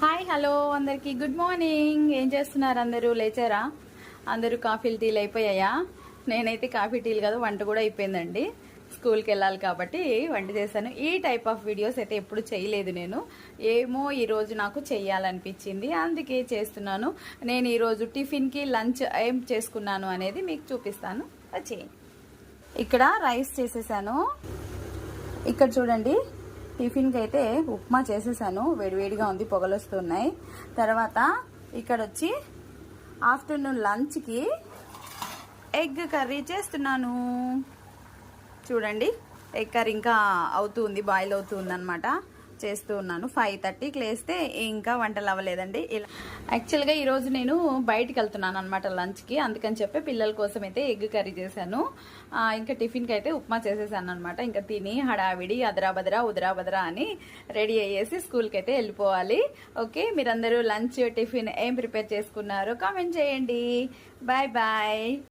Hi hello అందరికి good morning. ఏం చేస్తున్నారు? అందరూ లేచారా? అందరూ కాఫీలు టీలు అయిపోయాయా? నేనైతే కాఫీ టీలు కాదు, వంట కూడా అయిపోయిందండి. స్కూల్కి వెళ్ళాలి కాబట్టి వంట చేశాను. ఈ టైప్ ఆఫ్ వీడియోస్ అయితే ఎప్పుడు చేయలేదు నేను. ఏమో ఈరోజు నాకు చెయ్యాలనిపించింది, అందుకే చేస్తున్నాను. నేను ఈరోజు టిఫిన్కి లంచ్ ఏం చేసుకున్నాను అనేది మీకు చూపిస్తాను. వచ్చేయండి. ఇక్కడ రైస్ చేసేసాను. ఇక్కడ చూడండి, టిఫిన్కి అయితే ఉప్మా చేసేసాను. వేడివేడిగా ఉంది, పొగలు వస్తున్నాయి. తర్వాత ఇక్కడ వచ్చి ఆఫ్టర్నూన్ లంచ్కి ఎగ్ కర్రీ చేస్తున్నాను. చూడండి, ఎగ్ కర్రీ ఇంకా అవుతుంది, బాయిల్ అవుతుంది అనమాట. చేస్తూ ఉన్నాను. 5:30కి లేస్తే ఇంకా వంటలు అవ్వలేదండి. ఇలా యాక్చువల్గా ఈరోజు నేను బయటికి వెళ్తున్నాను అనమాట లంచ్కి, అందుకని చెప్పి పిల్లల కోసం అయితే ఎగ్ కర్రీ చేశాను. ఇంకా టిఫిన్కి అయితే ఉప్మా చేసేసాను అనమాట. ఇంకా తిని హడావిడి అదరాబదరా ఉదరాబదరా అని రెడీ అయ్యేసి స్కూల్కి అయితే వెళ్ళిపోవాలి. ఓకే, మీరందరూ లంచ్ టిఫిన్ ఏం ప్రిపేర్ చేసుకున్నారో కామెంట్ చేయండి. Bye bye.